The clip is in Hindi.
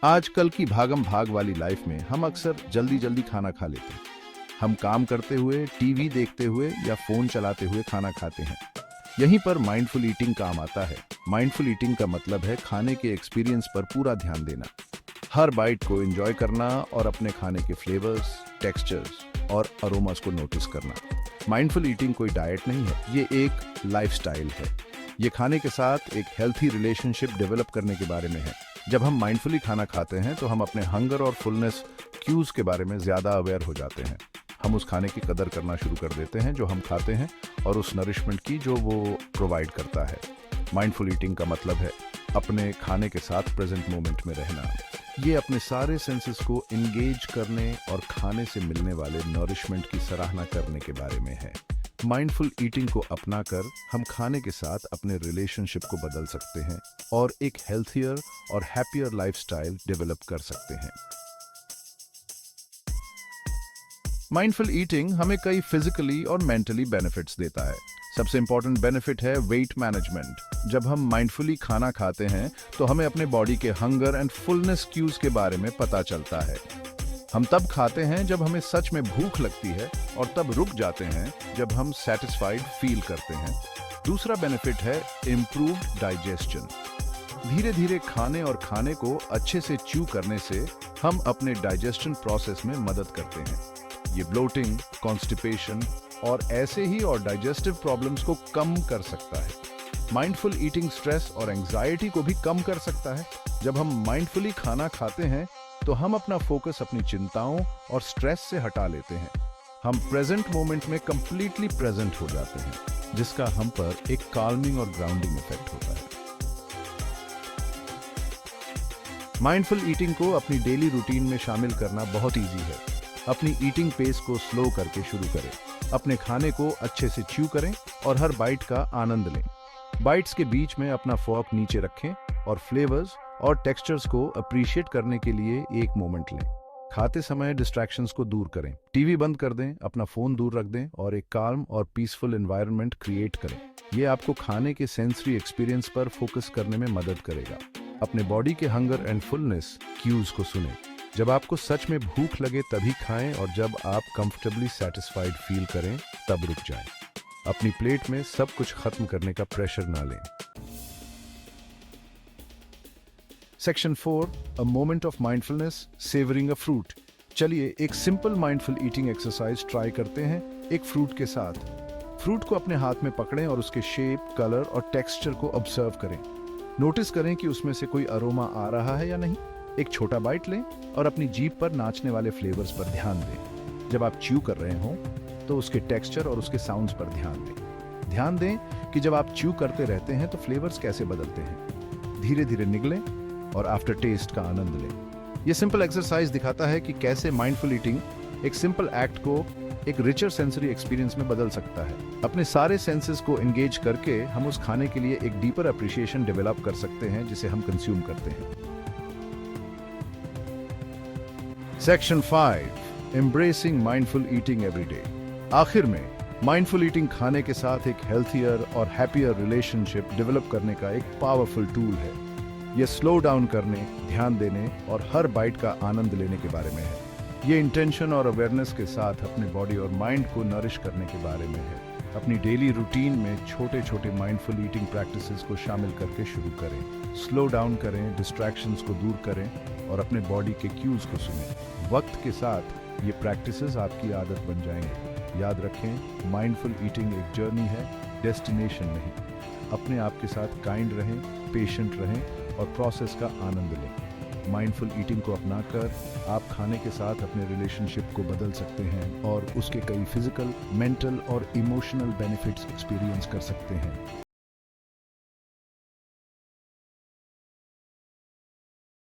आजकल की भागम भाग वाली लाइफ में हम अक्सर जल्दी जल्दी खाना खा लेते हैं। हम काम करते हुए, टीवी देखते हुए या फोन चलाते हुए खाना खाते हैं। यहीं पर माइंडफुल ईटिंग काम आता है। माइंडफुल ईटिंग का मतलब है खाने के एक्सपीरियंस पर पूरा ध्यान देना, हर बाइट को एंजॉय करना और अपने खाने के फ्लेवर्स, टेक्सचर्स और अरोमास को नोटिस करना। माइंडफुल ईटिंग कोई डाइट नहीं है, ये एक लाइफस्टाइल है। ये खाने के साथ एक हेल्थी रिलेशनशिप डेवलप करने के बारे में है। जब हम माइंडफुली खाना खाते हैं तो हम अपने हंगर और फुलनेस क्यूज के बारे में ज्यादा अवेयर हो जाते हैं। हम उस खाने की कदर करना शुरू कर देते हैं जो हम खाते हैं और उस नरिशमेंट की जो वो प्रोवाइड करता है। माइंडफुल ईटिंग का मतलब है अपने खाने के साथ प्रेजेंट मोमेंट में रहना। ये अपने सारे सेंसेस को एंगेज करने और खाने से मिलने वाले नरिशमेंट की सराहना करने के बारे में है। माइंडफुल ईटिंग को अपनाकर हम खाने के साथ अपने रिलेशनशिप को बदल सकते हैं और एक हेल्थियर और हैप्पियर लाइफस्टाइल डेवलप कर सकते हैं। माइंडफुल ईटिंग हमें कई फिजिकली और मेंटली बेनिफिट्स देता है। सबसे इंपॉर्टेंट बेनिफिट है वेट मैनेजमेंट। जब हम माइंडफुली खाना खाते हैं तो हमें अपने बॉडी के हंगर एंड फुलनेस क्यूज के बारे में पता चलता है। हम तब खाते हैं जब हमें सच में भूख लगती है और तब रुक जाते हैं जब हम सेटिस्फाइड फील करते हैं। दूसरा बेनिफिट है इम्प्रूव्ड डाइजेशन। धीरे धीरे खाने और खाने को अच्छे से च्यू करने से हम अपने डाइजेशन प्रोसेस में मदद करते हैं। ये ब्लोटिंग, कॉन्स्टिपेशन और ऐसे ही और डाइजेस्टिव प्रॉब्लम्स को कम कर सकता है। माइंडफुल ईटिंग स्ट्रेस और एंजाइटी को भी कम कर सकता है। जब हम माइंडफुली खाना खाते हैं तो हम अपना फोकस अपनी चिंताओं और स्ट्रेस से हटा लेते हैं। हम प्रेजेंट मोमेंट में कंप्लीटली प्रेजेंट हो जाते हैं, जिसका हम पर एक काल्मिंग और ग्राउंडिंग इफेक्ट होता है। माइंडफुल ईटिंग को अपनी डेली रूटीन में शामिल करना बहुत इजी है। अपनी ईटिंग पेस को स्लो करके शुरू करें। अपने खाने को अच्छे से च्यू करें और हर बाइट का आनंद लें। बाइट्स के बीच में अपना फोर्क नीचे रखें और फ्लेवर्स और टेक्सचर्स को अप्रिशिएट करने के लिए एक मोमेंट लें। खाते समय डिस्ट्रैक्शंस को दूर करें, टीवी बंद कर दें, अपना फोन दूर रख दें और एक काल्म और पीसफुल एनवायरनमेंट क्रिएट करें। ये आपको खाने के सेंसरी एक्सपीरियंस पर फोकस करने में मदद करेगा। अपने बॉडी के हंगर एंड फुलनेस क्यूज को सुनें। जब आपको सच में भूख लगे तभी खाएं और जब आप कंफर्टेबली सेटिस्फाइड फील करें तब रुक जाएं। अपनी प्लेट में सब कुछ खत्म करने का प्रेशर ना लें। Section 4, a moment of mindfulness, savouring a fruit. चलिए एक simple mindful eating exercise try करते हैं एक फ्रूट के साथ। फ्रूट को अपने हाथ में पकड़ें और उसके शेप, कलर और टेक्सचर को ऑब्जर्व करें। नोटिस करें कि उसमें से कोई अरोमा आ रहा है या नहीं। एक छोटा बाइट लें और अपनी जीभ पर नाचने वाले फ्लेवर्स पर ध्यान दें। जब आप च्यू कर रहे हों तो उसके टेक्सचर और उसके साउंड्स पर ध्यान दें। ध्यान दें कि जब आप च्यू करते रहते हैं तो फ्लेवर्स कैसे बदलते हैं। धीरे धीरे निगलें और आफ्टर टेस्ट का आनंद लें। यह सिंपल एक्सरसाइज दिखाता है कि कैसे माइंडफुल ईटिंग एक सिंपल एक्ट को एक रिचर सेंसरी एक्सपीरियंस में बदल सकता है। अपने सारे सेंसेस को एंगेज करके हम उस खाने के लिए एक डीपर अप्रिशिएशन डेवलप कर सकते हैं जिसे हम कंज्यूम करते हैं। Section 5, embracing mindful eating every day. आखिर में माइंडफुल ईटिंग खाने के साथ एक हेल्थियर और हैप्पियर रिलेशनशिप डेवलप करने का एक पावरफुल टूल है। यह स्लो डाउन करने, ध्यान देने और हर बाइट का आनंद लेने के बारे में है। ये इंटेंशन और अवेयरनेस के साथ अपने बॉडी और माइंड को नरिश करने के बारे में है। अपनी डेली रूटीन में छोटे छोटे माइंडफुल ईटिंग प्रैक्टिसेस को शामिल करके शुरू करें। स्लो डाउन करें, डिस्ट्रैक्शंस को दूर करें और अपने बॉडी के क्यूज को सुनें। वक्त के साथ ये प्रैक्टिसेस आपकी आदत बन जाएंगे। याद रखें, माइंडफुल ईटिंग एक जर्नी है, डेस्टिनेशन नहीं। अपने आप के साथ काइंड रहें, पेशेंट रहें और प्रोसेस का आनंद लें। माइंडफुल ईटिंग को अपनाकर आप खाने के साथ अपने रिलेशनशिप को बदल सकते हैं और उसके कई फिजिकल, मेंटल और इमोशनल बेनिफिट्स एक्सपीरियंस कर सकते हैं।